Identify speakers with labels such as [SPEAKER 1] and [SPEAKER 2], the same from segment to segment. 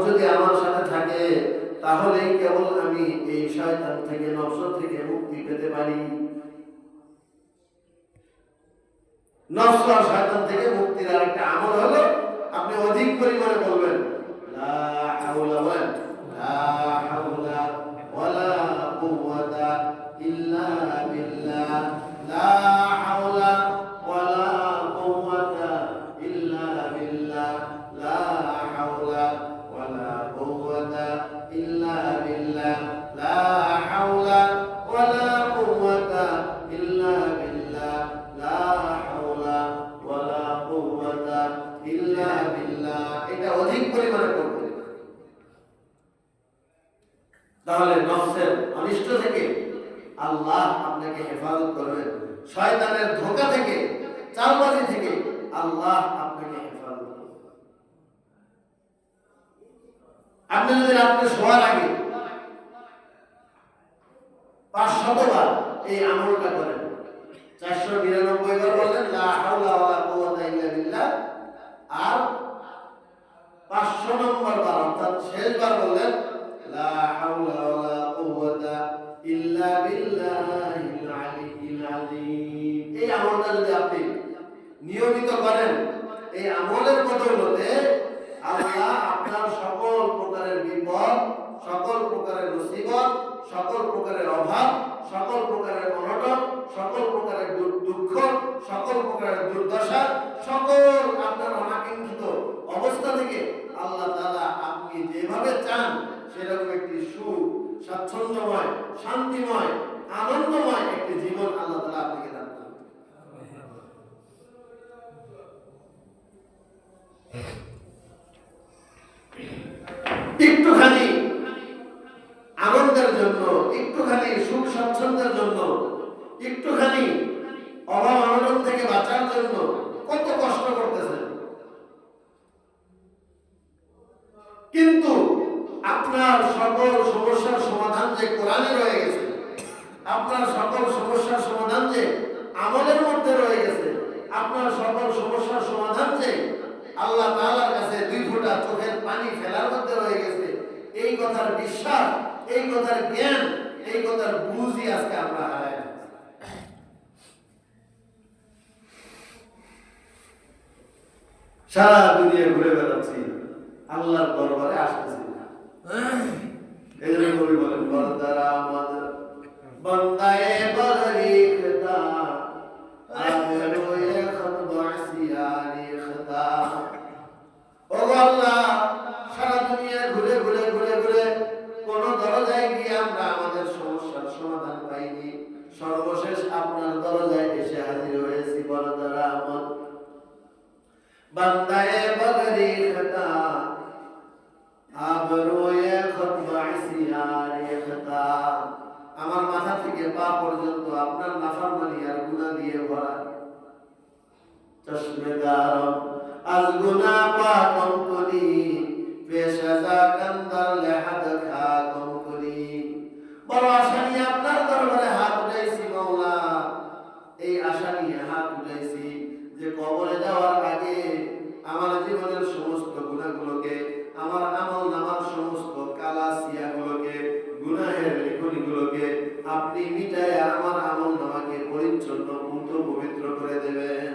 [SPEAKER 1] যদি আমার সাথে থাকে তাহলেই কেবল আমি এই শয়তান থেকে, নফস থেকে মুক্তি পেতে পারি। নফস আর শয়তান থেকে মুক্তির আরেকটা আমল হলো আপনি অধিক পরিমাণে বলবেন লা হাওলা ওয়ালা কুওয়াতা ইল্লা বিল্লাহ, লা হাওলা ওয়ালা কুওয়াতা ইল্লা বিল্লাহ, লা হাওলা ওয়ালা কুওয়াতা ইল্লা বিল্লাহ, লা হাওলা ওয়ালা কুওয়াতা ইল্লা বিল্লাহ, লা হাওলা ওয়ালা কুওয়াতা ইল্লা বিল্লাহ। এটা অধিক পরিমাণে করবেন, তাহলে নফসের অনিষ্ট থেকে আল্লাহ আপনাকে হেফাজত করবেন, শয়তানের ধোঁকা থেকে, চালবাজি থেকে আল্লাহ আপনাকে হেফাজত করবেন। আপনি যদি রাত্রে শোয়ার আগে 500 বার এই আমলটা করেন, 499 বার বলেন লা হাওলা ওয়ালা কুওয়াতা ইল্লা বিল্লাহ, আর 500 নম্বর বার অর্থাৎ শেষবার বললেন লা হাওলা ওয়ালা কুওয়াতা ইল্লা বিল্লাহিল আলিয়্যিল আযীম। এই আমলটা যদি আপনি নিয়মিত করেন, এই আমলের বদৌলতে আল্লাহ আপনার সকল প্রকারের বিপদ, সকল প্রকারের মুসিবত, সকল প্রকারের অভাব, সকল প্রকারের অনটন, সকল প্রকারের দুঃখ, সকল প্রকারের দুর্দশা, সকল আপনার অনাকাঙ্ক্ষিত অবস্থা থেকে আল্লাহ তাআলা আপনি যেভাবে চান সেরকম একটি সুখ, স্বাচ্ছন্দ্যময়, শান্তিময়, আনন্দময় একটি জীবন আল্লাহ তাআলা আপনাকে দান করবেন। একটুখানি আনন্দের জন্য, একটুখানি সুখ স্বাচ্ছন্দ্যের জন্য, একটুখানি অভাব অনটন থেকে বাঁচার জন্য কত কষ্ট করতেছেন, কিন্তু আপনার সকল সমস্যার সমাধান যে কোরআনে রয়ে গেছে, আপনার সকল সমস্যার সমাধান যে আমলের মধ্যে রয়ে গেছে, আপনার সকল সমস্যার সমাধান যে আল্লাহ তাআলার কাছে 2 ফোঁটা চোখের পানি ফেলার মধ্যে রয়ে গেছে, এই কথার বিশ্বাস, এই কথার জ্ঞান, এই কথার বুঝই আজকে আমরা হারাই। সারা দুনিয়া ঘুরে বেড়াচ্ছি, আল্লাহর দরবারে আসতেছি না। এই জন্য কবি বলেন বন্দারা আমাদের বন্দায়ে বগরি খতা আবরোয়ে খত বাসিয়ানি খতা। ও আল্লাহ, সারা দুনিয়া ঘুরে ঘুরে ঘুরে ঘুরে কোন দরজায় গিয়ে আমরা আমাদের সমস্যার সমাধান পাইনি, সর্বশেষ আপনার দরজায় এসে হাজির হয়েছি। বন্দারা আমার বন্দায়ে বগরি খতা আবরোয়ে খত বাসিয়ানি খতা। আমার মাথা থেকে পা পর্যন্ত আপনার নাফরমানি আর গুনাহ দিয়ে ভরা। চশমেদার আজ গুনাহ পাকম করি, পেশাজা কান্দার লেহাদ খাকম করি। বড় আশা নিয়ে আপনার দরবারে হাত উঠাইছি মাওলা, এই আশা নিয়ে হাত উঠাইছি যে কবরে যাওয়ার আগে আমার জীবনের সমস্ত গুনাহগুলোকে, আমার আমল নামার সমস্ত কালা সিয়াগুলোকে, গুনাহের লেখনীগুলোকে আপনি মিটায় আমার আমল নামাকে পরিচ্ছন্ন, পূর্ণ, পবিত্র করে দেবেন।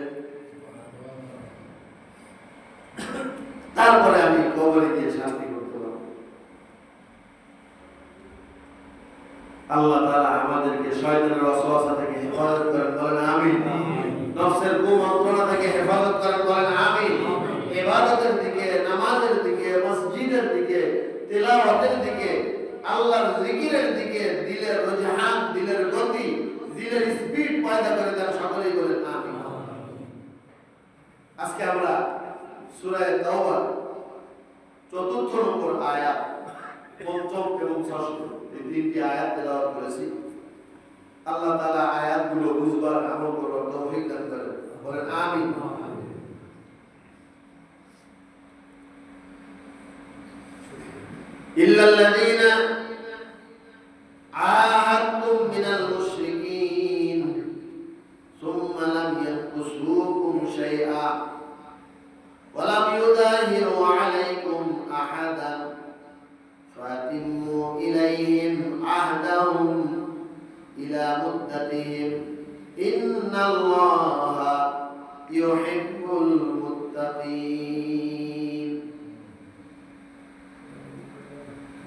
[SPEAKER 1] তারপরে আমি কবরে গিয়ে শান্তি করতে পারব। আল্লাহ তাআলা আমাদেরকে শয়তানের ওয়াসওয়াসা থেকে হেফাজত করেন, বলেন আমিন। নফসের কুমন্ত্রণা থেকে হেফাজত করেন, বলেন আমিন। ইবাদতের দিকে, নামাজের দিকে, মসজিদের দিকে, তিলাওয়াতের দিকে, আল্লাহর জিকিরের দিকে দিলের রুজহান, দিলের গতি, দিলের স্পিড পয়দা করে দেন। সকলেই বলেন আমিন। আজকে আমরা সূরা তাওবার 4th নম্বর আয়াত, 5ম এবং 6ম এই 3টি আয়াত তেলাওয়াত করেছি। আল্লাহ তাআলা আয়াতগুলো বুঝবার, আমল করার তৌফিক দান করেন, বলেন আমিন। ইল্লাল্লাযীনা আহাদতুম মিনাল মুশরিকিন সুম্মা লাম ইয়ানকুসুকুম শাইআ ওয়া লাম ইউযাহিরু আলাইকুম আহাদ আহাদান ফাতিম্মু ইলাইহিম আহদাহুম ইলা মুদ্দাতিহিম ইন্নাল্লাহা ইউহিব্বুল মুত্তাকিন।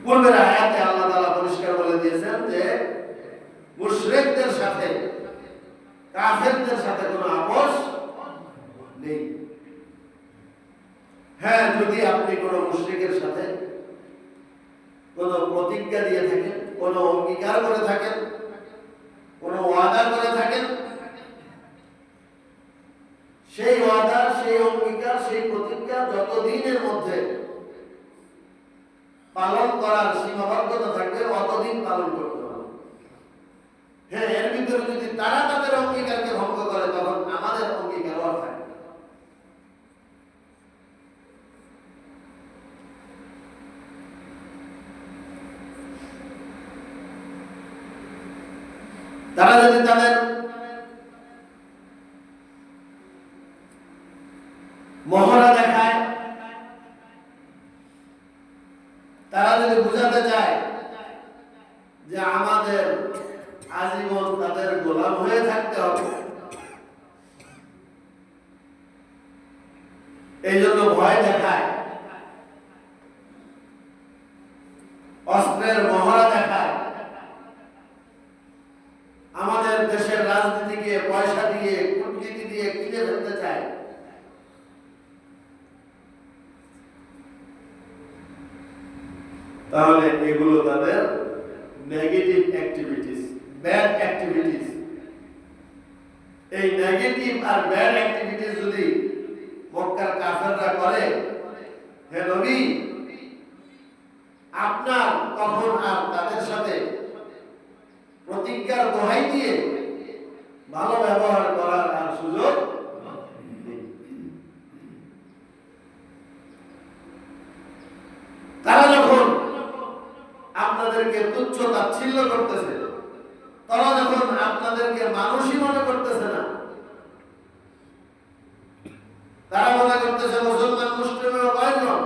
[SPEAKER 1] পূর্বের আয়াতে আল্লাহ তাআলা পরিষ্কার বলে দিয়েছেন যে মুশরিকদের সাথে কাফেরদের সাথে কোনো আপোষ নেই। হ্যাঁ, যদি আপনি কোনো মুশরিকের সাথে কোনো প্রতিজ্ঞা দিয়ে থাকেন, কোনো অঙ্গীকার করে থাকেন, কোনো ওয়াদা করে থাকেন, সেই ওয়াদা, সেই অঙ্গীকার, সেই প্রতিজ্ঞা যতদিনের মধ্যে পালন করার সীমাবদ্ধতা থাকবে অতদিন পালন করতে হবে। হ্যাঁ, এর ভিতরে যদি তারা তাদের অঙ্গীকারকে ভঙ্গ করে তখন আমাদের অঙ্গীকার থাকবে। তারা যদি তাদের মহড়া দেখায়, তারা যদি বুঝাতে চায় যে আমাদের আজীবন তাদের গোলাম হয়ে থাকতে হবে, এই জন্য ভয় দেখায়, অস্ত্রের মহড়া দেখায়, আমাদের দেশের রাজনীতিকে পয়সা দিয়ে, কূটনীতি দিয়ে কিনে ফেলতে চায়, তাহলে এগুলো তাদের নেগেটিভ অ্যাক্টিভিটিস, ব্যাড অ্যাক্টিভিটিস। এই নেগেটিভ আর ব্যাড অ্যাক্টিভিটিস যদি মক্কার কাফেররা করে, হে নবী, আপনার তখন আর তাদের সাথে প্রতিজ্ঞার দোহাই দিয়ে ভালো ব্যবহার করার আর সুযোগ নেই। তারা যখন আপনাদেরকে তুচ্ছ তাচ্ছিল্য করতেছে, তারা যখন আপনাদেরকে মানুষই মনে করতেছে না, তারা মনে করতেছে মুসলমান মুসলিমের কয়জন,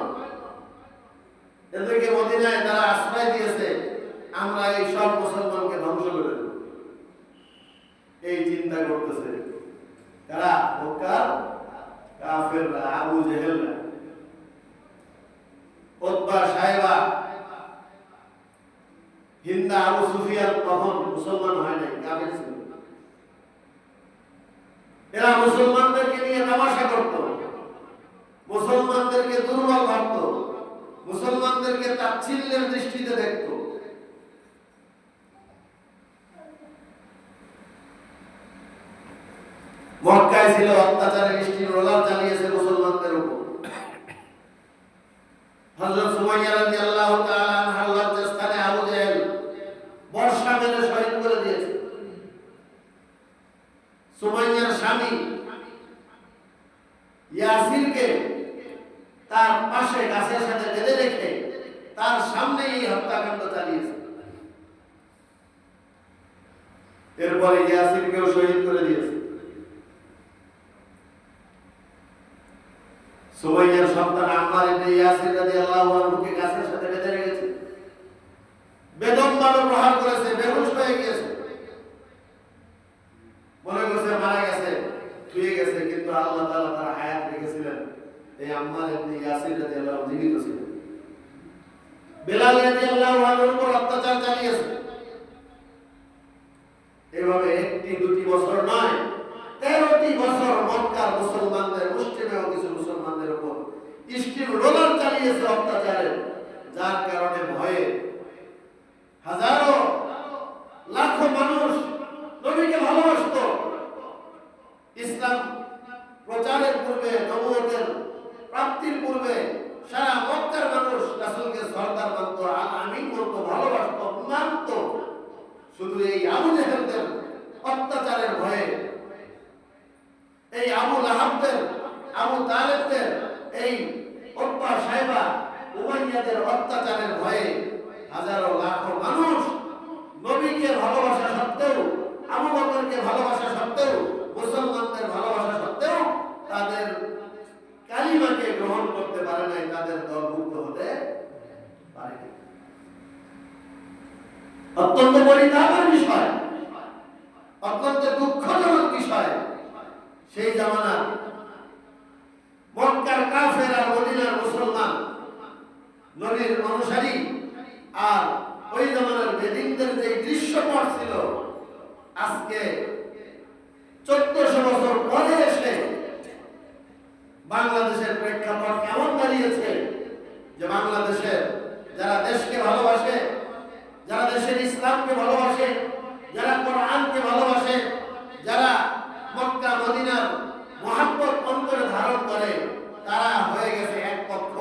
[SPEAKER 1] এদেরকে মদিনায় তারা আশ্রয় দিয়েছে, আমরা এই সব মুসলমানকে ধ্বংস করে দেব, এই চিন্তা করতেছে তারা মক্কার কাফেররা, আবু জেহেলরা, উতবা, সাইবা, হিন্দা, আবু সুফিয়ান তখন মুসলমান হয় নাই, কাফের ছিল। এরা মুসলমানদেরকে নিয়ে তামাশা করত, মুসলমানদেরকে দুর্বল ভাবত, মুসলমানদেরকে তাচ্ছিল্যের দৃষ্টিতে দেখত। মক্কায় ছিল অত্যাচারের স্টিম রোলার চালিয়েছে মুসলমানদের উপর। হযরত সুমাইয়া রাদিয়াল্লাহু তাআলা আনহার লজ্জাস্থানে আবু জেহেল বর্ষা মেরে শহীদ করে দিয়েছে। সুমাইয়ার স্বামী ইয়াসিরকে তার পাশে গাছের সাথে বেঁধে রেখে তার সামনেই এই হত্যাকাণ্ড চালিয়েছে। এরপরে ইয়াসিরকেও শহীদ করে দিয়েছে। সুমাইয়ার সন্তান আম্মার ইবনে ইয়াসির রাদিয়াল্লাহু আনহুকে গাছের সাথে বেঁধে রেখেছে, বেদমভাবে প্রহার করেছে, বেহুশ হয়ে গিয়েছে, মনে করছে মারা গেছে, শুয়ে গেছে, কিন্তু আল্লাহ তাআলা তার হায়াত রেখেছিলেন। এই আম্মার ইবনে ইয়াসির রাদিয়াল্লাহু আনহু জীবিত ছিলেন। বেলাল রাদিয়াল্লাহু আনহুর উপর অত্যাচার চালিয়েছে। এভাবে একটি দুটি বছর নয়, 13টি বছর মক্কার মুসলমানদের, মুসলিমেও কিছু মুসলমানদের উপর স্টিম রোলার চালিয়েছে অত্যাচারের, যার কারণে ভয়ে হাজারো লাখো মানুষ নবীকে ভালোবাসত। ইসলাম প্রচারের পূর্বে, নবুয়তের প্রাপ্তির পূর্বে সারা মক্কার মানুষ রাসূলকে সরদার মানত, আল আমিন মানত, ভালোবাসত, মানত। শুধু এই আবু জেহেলদের অত্যাচারের ভয়ে, এই আবু লাহাবদের, আবু তালেবদের, এই উতবা, সাইবা, উমাইয়াদের অত্যাচারের ভয়ে হাজারো লাখো মানুষ নবীকে ভালোবাসা সত্ত্বেও, আবু বকরকে ভালোবাসা সত্ত্বেও, মুসলমানদের ভালোবাসা সত্ত্বেও তাদের কালিমাকে গ্রহণ করতে পারে নাই, তাদের দলভুক্ত হতে অত্যন্ত পরিতাপের বিষয়, অত্যন্ত দুঃখজনক বিষয়। সেই জামানার মক্কার কাফের আর মদিনার মুসলমান, নবীর অনুসারী আর ওই জামানার বেদিনদের যে দৃশ্যপট ছিল, আজকে 1400 বছর পরে এসে বাংলাদেশের প্রেক্ষাপট কেমন দাঁড়িয়েছে যে বাংলাদেশের যারা দেশকে ভালোবাসে, যারা দেশের ইসলামকে ভালোবাসে, যারা কোরআনকে ভালোবাসে, যারা মক্কা মদিনার মহাব্বত অন্তরে ধারণ করে, তারা হয়ে গেছে এক পক্ষ।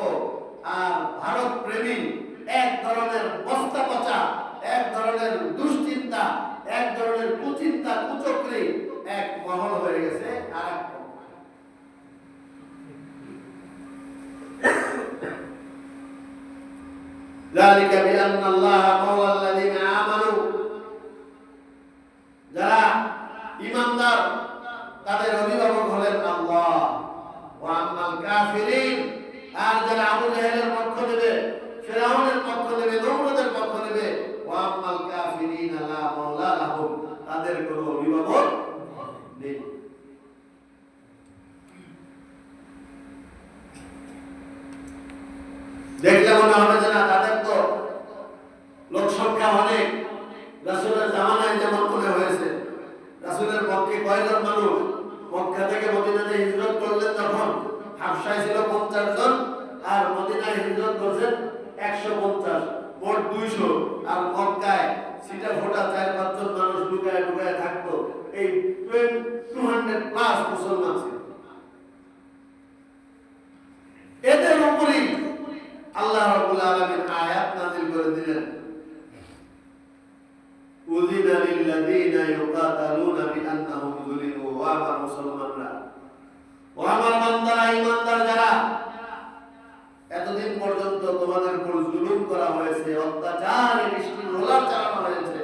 [SPEAKER 1] আর ভারত প্রেমী এক ধরনের বস্তা পচা, এক ধরনের দুশ্চিন্তা, এক ধরনের কুচিন্তা কুচক্রী এক মহল হয়ে গেছে আর এক পক্ষ। ذلك بأن الله مولى الذين آمنوا, যারা ঈমানদার তাদের অভিভাবক হলেন আল্লাহ। ওয়া আম্মাল কাফিরিন, আর যারা আবু জাহেলের পক্ষ নেবে, ফিরআউনের পক্ষ নেবে, নমরুদের পক্ষ নেবে, ওয়া আম্মাল কাফিরিন লা মাওলা লাহুম, তাদের কোনো অভিভাবক নেই। দেখলে মনে হবে যে না, তাদের তো লোক সংখ্যা অনেক। রাসূলের জামানায় যেমন মনে হয়েছে, রাসূলের পক্ষে কয়জন মানুষ মক্কা থেকে মদিনাতে হিজরত করলেন, যখন হাবশায় ছিল 50 জন, আর মদিনায় হিজরত করেছেন 150, মোট 200। আর মক্কায় সিটা ফোটা 4-5 জন মানুষ লুকায় লুকায় থাকতো। এই 200 প্লাস মুসলমান ছিল। এদের উপরই আল্লাহ রাব্বুল আলামিন আয়াত নাযিল করে দিলেন, উযিনা লিল্লাযীনা ইউকাতালুনা বিআন্নাহুম যুলিমু। ওয়া আমার মুসলমানরা, ও আমার বান্দারা, ঈমানদার যারা, এতদিন পর্যন্ত তোমাদের উপর জুলুম করা হয়েছে, অত্যাচার, নিষ্ঠুর রোলার চালানো হয়েছে।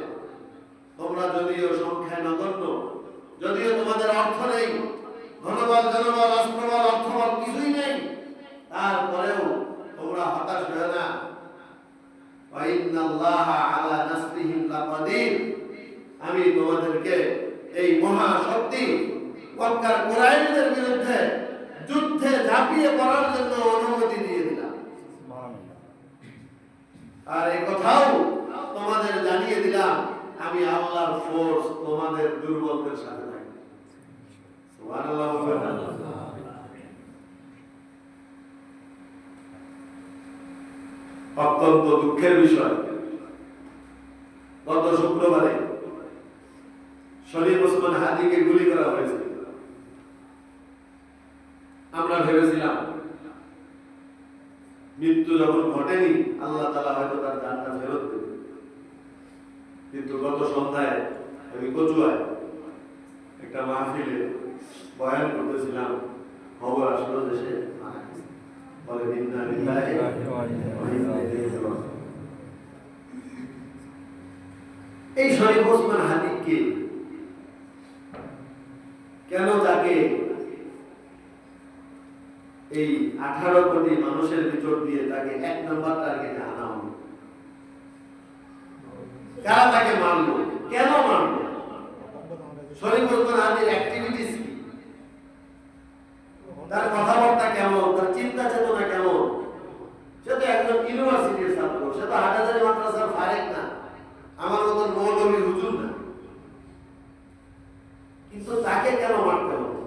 [SPEAKER 1] তোমরা যদিও সংখ্যায় নগণ্য, যদিও তোমাদের অর্থ নেই, ধনবল জনবল অস্ত্রবল অর্থবল কিছুই নেই, তারপরেও তোমরা হতাশ হয়ো না। ওয়া ইন্নাল্লাহা আলা নাসরিহিম লাকাদির, আমি তোমাদেরকে এই মহা শক্তি মক্কার কুরাইশদের বিরুদ্ধে যুদ্ধে ঝাঁপিয়ে পড়ার জন্য অনুমতি দিয়ে দিলাম। আর এই কথাও তোমাদের জানিয়ে দিলাম, আমি আল্লাহর ফোর্স তোমাদের দুর্বলদের সাথে থাকি। সুবহানাল্লাহ। অত্যন্ত দুঃখের বিষয়, গত শুক্রবারে শরীফ ওসমান হাদিকে গুলি করা হয়েছে। আমরা ভেবেছিলাম মৃত্যু যখন ঘটেনি, আল্লাহ তাআলা হয়তো তার জানটা ফেরত দেবে। কিন্তু গত সন্ধ্যায় আমি কচুয়ায় একটা মাহফিলে বয়ান করতেছিলাম, খবর আসলো দেশে মারা গেছে। বলে ইন্না লিল্লাহি ওয়া ইন্না ইলাইহি রাজিউন। এই শরীফ ওসমান হাদিকে কেন তাকে এই 18 কোটি মানুষের ভিতর দিয়ে তাকে 1 নম্বর টার্গেটে আনা হলো? কারা তাকে মারলো, কেন মারলো? শরীফ ওসমান হাদির অ্যাক্টিভিটিস কি, তার কথাবার্তা কেমন, তার চিন্তা চেতনা কেমন? সে তো একজন ইউনিভার্সিটির ছাত্র, সে তো হাটাজারি মাদ্রাসার ফারেক না, আমার মতন মৌলভী হুজুর না। কিন্তু তাকে কেন মারতে হবে?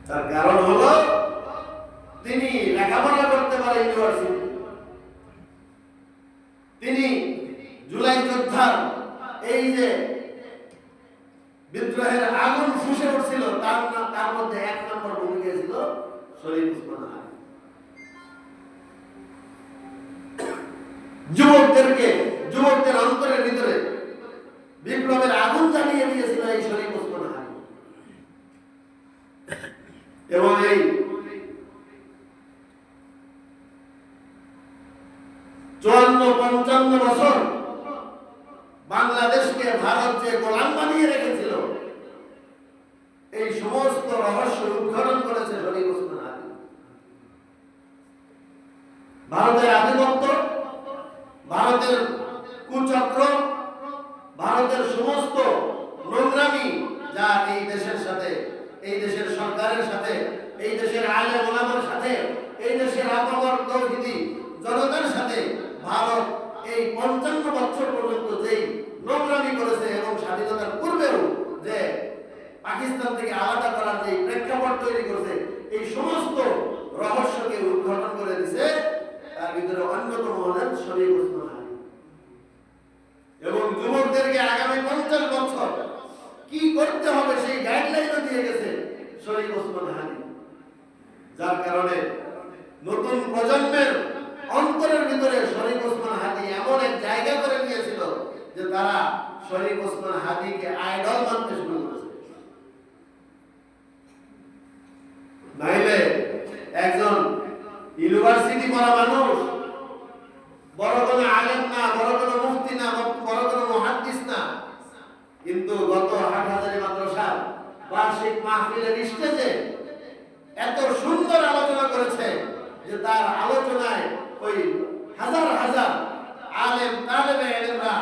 [SPEAKER 1] তার কারণ হলো তিনি লেখাপড়া করতে পারে ইউনিভার্সিটি, তিনি জুলাই যোদ্ধার এই যে বিদ্রোহের আগুন ফুসে উঠছিল, তার মধ্যে 1 নম্বর ভূমিকা ছিল শরীফ ওসমান হাদি। যুবকদের অন্তরের ভিতরে বিপ্লবের আগুন জ্বালিয়ে দিয়েছিল এই শরীফ ওসমান হাদি। এবং এই 54-55 বছর বাংলাদেশকে ভারত যে গোলাম বানিয়ে রেখেছিল, এই সমস্ত রহস্য উদ্ঘাটন করেছে শরীফ ওসমান হাদি। ভারতের আধিপত্য ভারতের কুচক্র, ভারতের সমস্ত নোংরামি যা এই দেশের সাথে, এই দেশের সরকারের সাথে, এই দেশের আলেম ওলামার সাথে, এই দেশের আপামর তৌহিদি জনতার সাথে ভারত এই ৫৫ বছর পর্যন্ত যেই নোংরামি করেছে এবং স্বাধীনতার পূর্বেও যে পাকিস্তান থেকে আলাদা করার যে প্রেক্ষাপট তৈরি করেছে, এই সমস্ত রহস্যকে উদ্ঘাটন করে দিছে। তার ভিতরে অন্যতম হলেন শরীফ ওসমান হাদি। এবং যুবকদেরকে আগামী ৫০ বছর কি করতে হবে সেই গাইডলাইনও দিয়ে গেছে শরীফ ওসমান হাদি। যার কারণে নতুন প্রজন্মের অন্তরের ভিতরে শরীফ ওসমান হাদি এমন এক জায়গা করে নিয়েছিল যে তারা শরীফ ওসমান হাদিকে আইডল মানতে শুরু করেছে। নাইলে একজন ইউনিভার্সিটি পড়া মানুষ, বড় কোনো আলেম না, বড় কোনো মুফতি না, বড় কোনো মুহাদ্দিস না, কিন্তু গত হাটহাজারী মাদ্রাসার বার্ষিক মাহফিলের স্টেজে এত সুন্দর আলোচনা করেছে যে তার আলোচনায় ওই হাজার হাজার আলেম তালেবে ইলমরা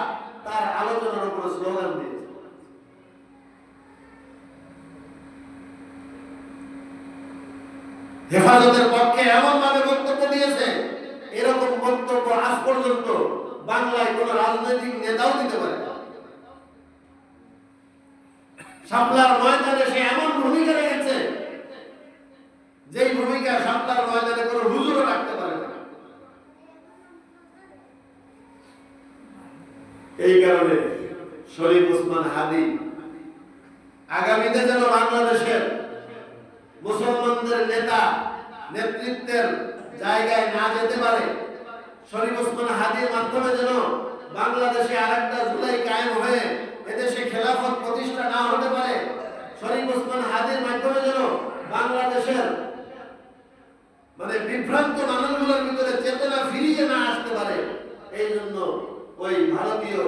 [SPEAKER 1] তার আলোচনার উপর স্লোগান দিয়েছে। হেফাজতের পক্ষে এমন ভাবে বক্তব্য দিয়েছে, এরকম বক্তব্য আজ পর্যন্ত বাংলায় কোন রাজনৈতিক নেতাও দিতে পারে না। শাপলার ময়দানে সে এমন ভূমিকা রেখেছে যেই ভূমিকা শাপলার ময়দানে কোনো হুজুরও রাখতে পারে না। এই কারণে শরীফ ওসমান হাদি আগামীতে যেন বাংলাদেশের মুসলমানদের নেতা নেতৃত্বের জায়গায় না যেতে পারে, শরীফ ওসমান হাদির মাধ্যমে যেন বাংলাদেশে আরেকটা জুলাই কায়েম হয়ে এদেশে খেলাফত প্রতিষ্ঠা না হতে পারে, শরীফ ওসমান হাদির মাধ্যমে যেন বাংলাদেশের বিভ্রান্ত মানুষগুলোর ভিতরে চেতনা ফিরিয়ে না আসতে পারে, এই জন্য ওই ভারতীয়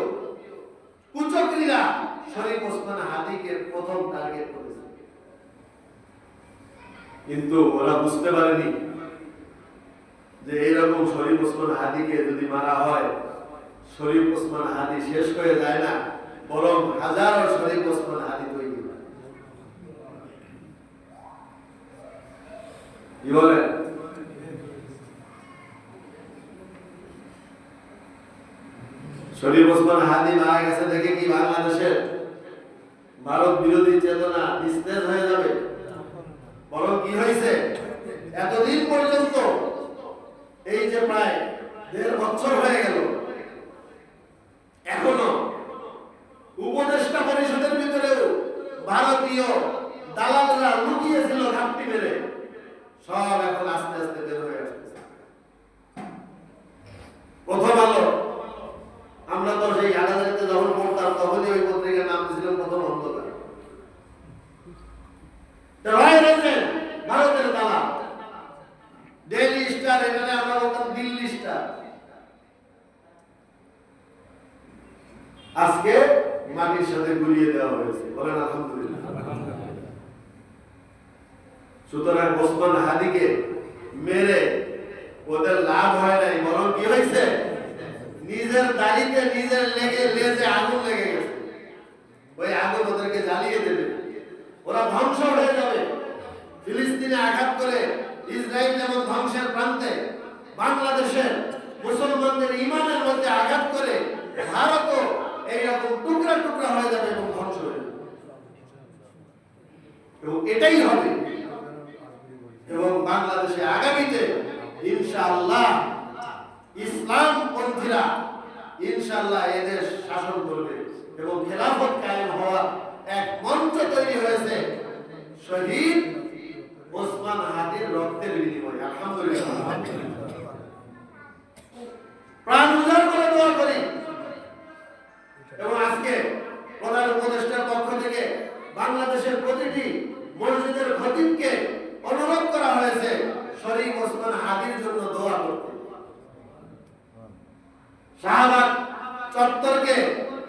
[SPEAKER 1] কুচক্রীরা শরীফ ওসমান হাদিকে প্রথম টার্গেট করেছে। কিন্তু ওরা বুঝতে পারেনি যে এইরকম শরীফ ওসমান হাদিকে যদি মারা হয়, শরীফ ওসমান হাদি শেষ হয়ে যায় না, বরং হাজারো শরীফ ওসমান হাদি তৈরি হয়। কি বলে? শরীফ ওসমান হাদি মারা গেছে দেখে কি বাংলাদেশের ভারত বিরোধী চেতনা নিস্তেজ হয়ে যাবে? বরং কি হয়েছে, এতদিন পর্যন্ত এই যে প্রায় ১.৫ বছর হয়ে গেল, এখনো উপদেষ্টা পরিষদের ভিতরেও ভারতীয় দালালরা লুকিয়েছিল ঘাপটি মেরে, সব এখন আস্তে আস্তে বের হয়ে আসছে। প্রথম আলো আমরা তো সেই হাটাজারিতে যখন পড়তাম তখনই ওই পত্রিকার নাম দিয়েছিলাম প্রথম অন্ধকার। ভারতের দালাল ডেইলি স্টার, এখানে আমরা বলতাম দিল্লি স্টার, আজকে মাটির সাথে গুলিয়ে দেওয়া হয়েছে। বলেন আলহামদুলিল্লাহ। সুতরাং ওসমান হাদিকে মেরে ওদের লাভ হয় নাই, বরং কি হয়েছে, নিজের দাড়িতে নিজের লেজে আগুন লেগে গেছে। ওই আগুন ওদেরকে জ্বালিয়ে দেবে, ওরা ধ্বংস হয়ে যাবে। ফিলিস্তিনে আঘাত করে ইসরায়েল যেমন ধ্বংসের প্রান্তে, বাংলাদেশের মুসলমানদের ইমানের মধ্যে আঘাত করে ভারতও এইরকম টুকরা টুকরা হয়ে যাবে এবং ধ্বংস হয়ে যাবে। এবং এটাই হবে। এবং বাংলাদেশে আগামীতে ইনশাআল্লাহ ইসলাম পন্থীরা ইনশাআল্লাহ এদেশ শাসন করবে এবং খেলাফত কায়েম হওয়ার এক মঞ্চ তৈরি হয়েছে শহীদ ওসমান হাদির রক্তের বিনিময়ে। আলহামদুলিল্লাহ, প্রাণ উজাড় করে দোয়া করি। এবং আজকে প্রধান উপদেষ্টার পক্ষ থেকে বাংলাদেশের প্রতিটি মসজিদের খতিবকে অনুরোধ করা হয়েছে শরীফ ওসমান হাদির জন্য দোয়া করতে। শাহবাগ চত্বরকে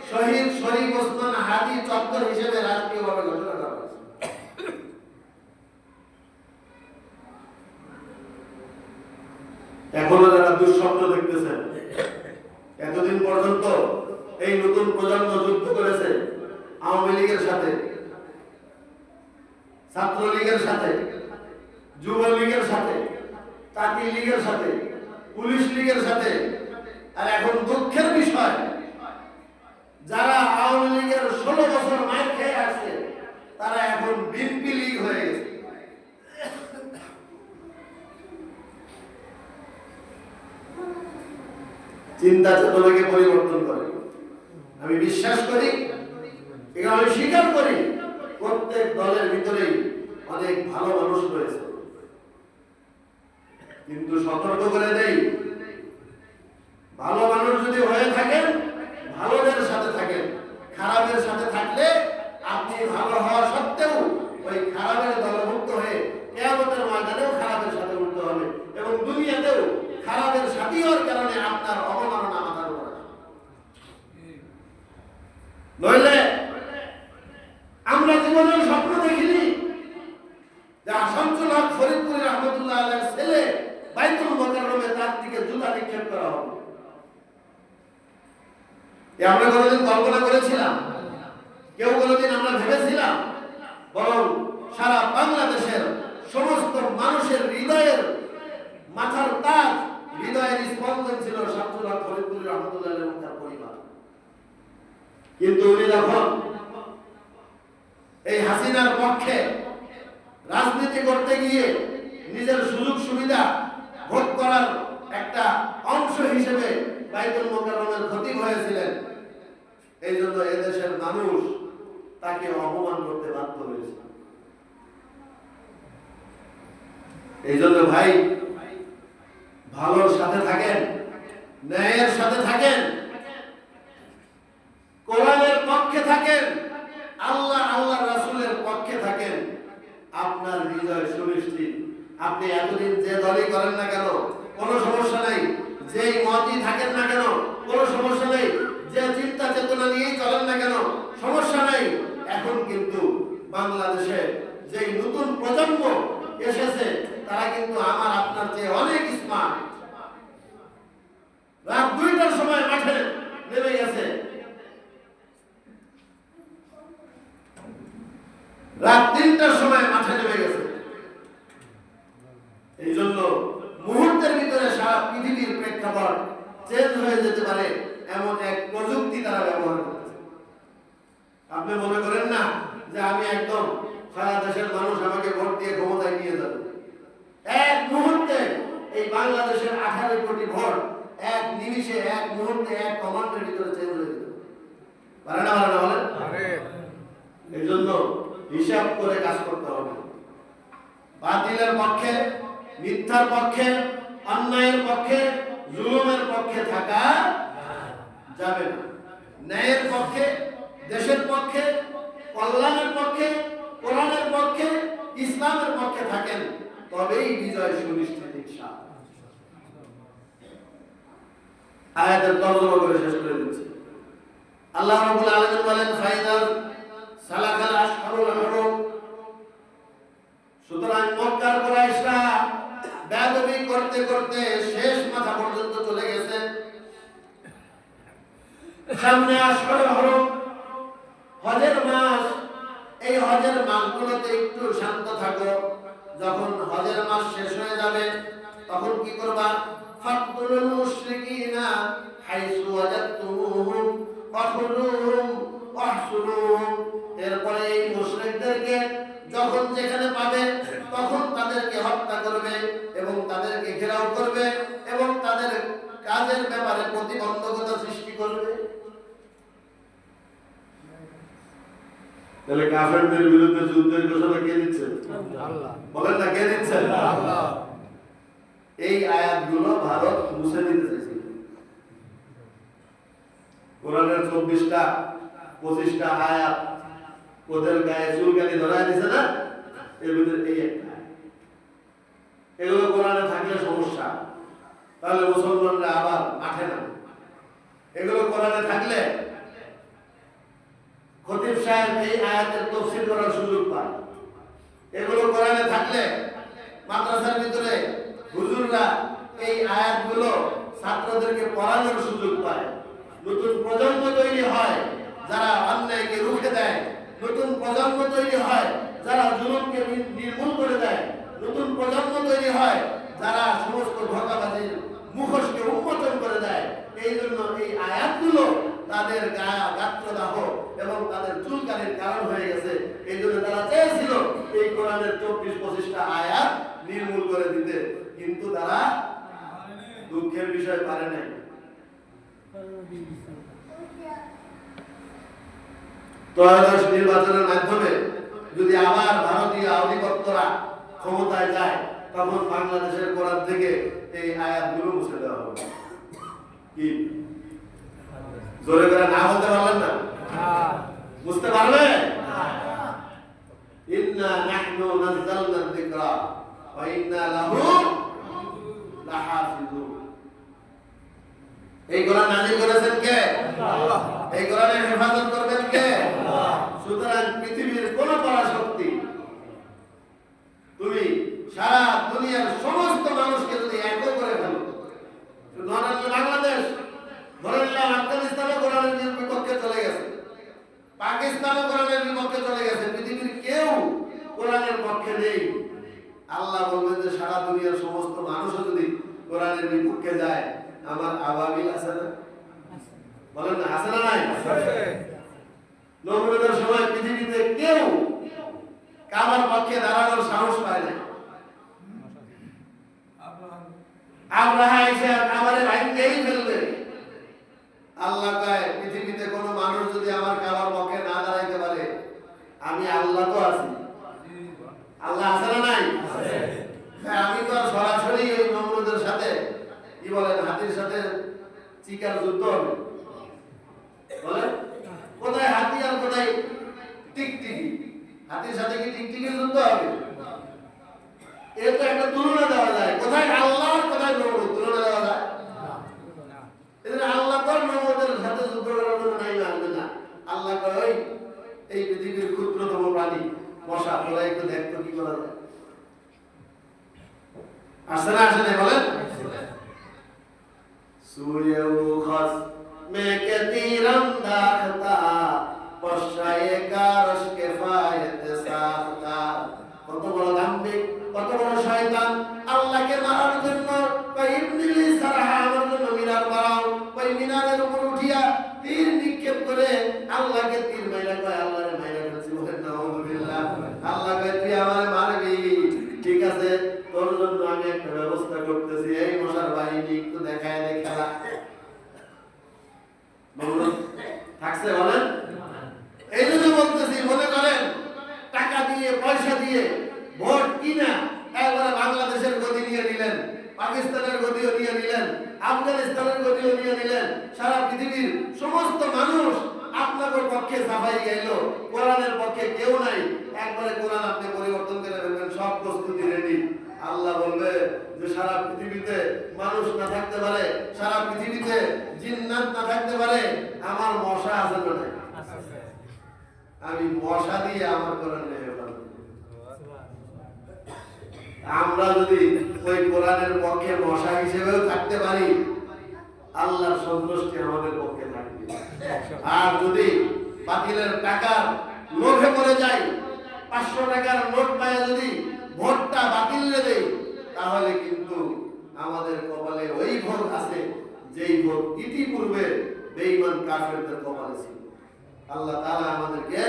[SPEAKER 1] শহীদ শরীফ ওসমান হাদি চত্বর হিসেবে রাষ্ট্রীয়ভাবে ঘোষণা করা হয়েছে। এখনো যারা দুঃস্বপ্ন দেখতেছেন, এতদিন পর্যন্ত এই নতুন প্রজন্ম যুদ্ধ করেছে আওয়ামী লীগের সাথে, ছাত্রলীগের সাথে, যুবলীগের সাথে, তাঁতি লীগের সাথে, পুলিশ লীগের সাথে। আর এখন দুঃখের বিষয়, যারা আওয়ামী লীগের 16 বছর মার খেয়ে আসছে তারা এখন বিএনপি লীগ হয়ে গেছে। চিন্তা চেতনাকে পরিবর্তন করে। আমি বিশ্বাস করি, এখানে আমি স্বীকার করি, প্রত্যেক দলের ভিতরেই অনেক ভালো মানুষ রয়েছে, কিন্তু সতর্ক করে দেই, ভালো মানুষ যদি হয়ে থাকেন ভালোদের সাথে থাকেন, খারাপের সাথে থাকলে আপনি ভালো হওয়া সত্ত্বেও ওই খারাপের দলভুক্ত হয়ে কিয়ামতের ময়দানেও খারাপের সাথে উঠতে হবে এবং দুনিয়াতেও খারাপের সাথী হওয়ার কারণে আপনার অবমাননা মাথার উপর আসবে। নইলে আমরা জীবনের স্বপ্ন দেখিনি যে শামসুল হক ফরিদপুরি রহমতুল্লাহ আলাইহির ছেলে বাইতুল মুকাররমে তার দিকে জুতা নিক্ষেপ করা হবে। আমরা কোনোদিন কল্পনা করেছিলাম? কেউ কোনোদিন আমরা ভেবেছিলাম? বরং সারা বাংলাদেশের সমস্ত মানুষের হৃদয়ের মাথার তাজ, হৃদয়ের স্পন্দন ছিল শামসুল হক ফরিদপুরি রহমতুল্লাহ আলাইহি এবং তার পরিবার। কিন্তু উনি যখন এই হাসিনার পক্ষে রাজনীতি করতে গিয়ে নিজের সুযোগ সুবিধা ভোগ করার একটা অংশ হিসেবে বাইতুল মুকাররমের খতিব হয়েছিলেন, এই জন্য এদেশের মানুষ তাকে অপমান করতে বাধ্য হয়েছে। এই জন্য ভাই, ভালোর সাথে থাকেন, ন্যায়ের সাথে থাকেন, কোরআনের পক্ষে থাকেন, আল্লাহ রাসূলের পক্ষে থাকেন, আপনার হৃদয় সুনিশ্চিত। আপনি এতদিন যে দলই করেন না কেন কোনো সমস্যা নাই, যেই মতই থাকেন না কেন কোনো সমস্যা নেই, যে চিন্তা চেতনা নিয়েই চলেন না কেন সমস্যা নাই। এখন কিন্তু বাংলাদেশে যেই নতুন প্রজন্ম এসেছে তারা কিন্তু আমার আপনার চেয়ে অনেক স্মার্ট। রাত 2টার সময় মাঠে নেমে গেছে, রাত 3টার সময় মাঠে নেমে গেছে। এই জন্য মুহূর্তের ভিতরে সারা পৃথিবীর প্রেক্ষাপট চেঞ্জ হয়ে যেতে পারে এমন এক প্রযুক্তি তারা ব্যবহার করছে। আপনি মনে করেন না যে আমি একদম সারা দেশের মানুষ আমাকে ভোট দিয়ে ক্ষমতায় নিয়ে যাবে? এক মুহূর্তে এই বাংলাদেশের 18 কোটি ভোট এক নিমিষে, এক মুহূর্তে, এক কমান্ডের ভিতরে চেঞ্জ হয়ে যেতে পারে না? বলেন। এই জন্য হিসাব করে কাজ করতে হবে। বাতিলের পক্ষে, মিথ্যার পক্ষে, অন্যায়ের পক্ষে, জুলুমের পক্ষে থাকা যাবে না। ন্যায়ের পক্ষে, দেশের পক্ষে, কল্যাণের পক্ষে, কোরআনের পক্ষে, ইসলামের পক্ষে থাকেন, তবেই বিজয় সুনিশ্চিত ইনশাআল্লাহ। আয়াতের তর্জমা করে শেষ করে দিচ্ছি। আল্লাহ রাব্বুল আলামিন বলেন, ফাইদাল সালাকাল আশহারুল হুরুম। সুতরাং মক্কার কুরাইশরা বেয়াদবি করতে করতে শেষ মাথা পর্যন্ত চলে গেছে। সামনে আশহারুল হুরুম, হজের মাস। এই হজের মাসগুলোতে একটু শান্ত থাকো। যখন হজের মাস শেষ হয়ে যাবে তখন কি করবা? ফাকতুলুল মুশরিকিনা হাইসু ওয়াজাদতুমুহুম ফাখুযুহুম ওয়াহসুরুহুম। এরপরে এই মুশরিকদেরকে যখন যেখানে পাবে তখন তাদেরকে হত্যা করবে এবং তাদেরকে ঘেরাও করবে এবং তাদের কাজের ব্যাপারে প্রতিবন্ধকতা সৃষ্টি করবে। তাহলে কাফেরদের বিরুদ্ধে যুদ্ধের ঘোষণা কে দিচ্ছে? আল্লাহ। বলেন না, কে দিচ্ছে? আল্লাহ। এই আয়াতগুলো ভারত মুছে দিতে চাইছিল। কোরআনের 24টা আয়াত ওদের গায়ে চুলকানি ধরায় দিছে না? এর ভিতরে এই একটা। এগুলো কোরআনে থাকলে সমস্যা, তাহলে মুসলমানরা আবার মাঠে নামে। এগুলো কোরআনে থাকলে খতিব সাহেব এই আয়াতের তাফসীর করার সুযোগ পায়। এগুলো কোরআনে থাকলে মাদ্রাসার ভিতরে হুজুররা এই আয়াতগুলো ছাত্রদেরকে পড়ানোর সুযোগ পায়। নতুন প্রজন্ম তৈরি হয় যারা অন্যায়কে রুখে দেয়, নতুন প্রজন্ম তৈরি হয় যারা জুলুমকে নির্মূল করে দেয়, নতুন প্রজন্ম তৈরি হয় যারা সমস্ত ধোঁকাবাজির মুখোশকে উন্মোচন করে দেয়। এই জন্য এই আয়াতগুলো তাদের গাত্রদাহ এবং তাদের চুলকানির কারণ হয়ে গেছে। এই জন্য তারা চেয়েছিল এই কোরআনের 24-25টা আয়াত নির্মূল করে দিতে, কিন্তু তারা দুঃখের বিষয় পারে নাই। ত্রয়োদশ নির্বাচনের মাধ্যমে যদি আবার ভারতীয় আধিপত্যরা ক্ষমতায় যায়, তখন বাংলাদেশের কোরআন থেকে এই আয়াতগুলো মুছে দেওয়া হবে। কি জোরে করে না বলতে পারলেন না? বুঝতে পারবে? ইন্না নাহনু নাযালনা যিকরা ওয়া ইন্না লাহু লাহাফিজুন। এই কোরআন নাযিল করেছেন কে? আল্লাহ। এই কোরআনের হেফাজত করবেন কে? আল্লাহ। সুতরাং পৃথিবীর কোন পরাশক্তি তুমি সারা দুনিয়ার সমস্ত মানুষকে যদি এক করে ফেলো, বাংলাদেশ ধরে নিলাম আফগানিস্তানও কোরআনের বিপক্ষে চলে গেছে, পাকিস্তানও কোরআনের বিপক্ষে চলে গেছে, পৃথিবীর কেউ কোরআনের পক্ষে নেই। আল্লাহ বলবেন যে সারা দুনিয়ার সমস্ত মানুষও যদি কোরআনের বিপক্ষে যায়, আমার আওয়ামিল আছে না? বলেন না, আছে না নাই? নমরুদের সময় পৃথিবীতে কেউ কাবার পক্ষে দাঁড়ানোর সাহস পায় না। আব্রাহা এসে কাবারে ভাঙতেই ফেলবে। আল্লাহ কয় পৃথিবীতে কোনো মানুষ যদি আমার কাবার পক্ষে না দাঁড়াইতে পারে, আমি আল্লাহ তো আছি। আল্লাহ আছে না নাই? আমি তো সরাসরি ওই নমরুদের সাথে কি বলেন, হাতির সাথে চিকার যুদ্ধ হবে। বলেন কোথায় হাতি আর কোথায় টিকটিকি? হাতির সাথে কি টিকটিকির যুদ্ধ হবে? এর তো একটা তুলনা দেওয়া যায়। কোথায় আল্লাহ আর কোথায় নমরুদ, তুলনা দেওয়া যায়? এজন্য আল্লাহ তো নমরুদের সাথে যুদ্ধ করার জন্য নাই আসবে না। আল্লাহ কয় এই পৃথিবীর ক্ষুদ্রতম প্রাণী মশা, তোরা একটু দেখতো কি করা যায়। আসে না আসে না? বলেন सूर्य खस में के तीरंदा खता पशाए का रश के फायत साखता। কত বড় দাম্ভিক, কত বড় শয়তান! আল্লাহকে মারার জন্য ইবনিলি সারাহা আমার জন্য মিনার বানাও, ওই মিনারের উপর উঠিয়া তীর নিক্ষেপ করে আল্লাহকে তীর মাইরা কয় আল্লাহরে মাইরা ফেলছি। বলেন নাউযুবিল্লাহ। আল্লাহ কয় তুই আমারে মারবি, ঠিক আছে, তোর জন্য আমি একটা ব্যবস্থা করতেছি। এই মশার বাহিনী একটু দেখায় দে খেলা। নমরুদ থাকছে? বলেন এই জন্য বলতেছি, মনে করেন টাকা দিয়ে পয়সা দিয়ে ভোট কিনা একবারে বাংলাদেশের গদি নিয়ে নিলেন, পাকিস্তানের গদিও নিয়ে নিলেন, আফগানিস্তানের গদিও নিয়ে নিলেন। সারা পৃথিবীর সমস্ত মানুষ আপনাদের পক্ষে সাফাই গেল, কোরআনের পক্ষে কেউ নাই। একবারে কোরআন আপনি পরিবর্তন করে ফেলবেন, সব প্রস্তুতি রেডি। আল্লাহ বলবে যে সারা পৃথিবীতে মানুষ না থাকতে পারে, সারা পৃথিবীতে জিন্নাত না থাকতে পারে, আমার মশা আছে না নাই? আমি মশা দিয়ে আমার কোরআনের হেফাজত। আমরা যদি ওই কোরআনের পক্ষে মশা হিসেবেও থাকতে পারি, আল্লাহর সন্তুষ্টি আমাদের পক্ষে থাকবে। আর যদি বাতিলের টাকার লোভে পড়ে যাই, 500 টাকার নোট পায় যদি ভোটটা বাতিল দেই, তাহলে কিন্তু আমাদের কপালে ওই ভোট আছে যেই ভোট ইতিপূর্বে বেঈমান কাফেরদের কপালে ছিল। আল্লাহ তাআলা আমাদেরকে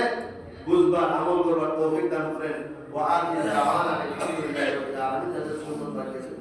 [SPEAKER 1] বুঝবার, আমল করবার তৌফিক দান করেন। ওয়া আখিরু দাওয়ানা আলহামদুলিল্লাহি রাব্বিল আলামিন।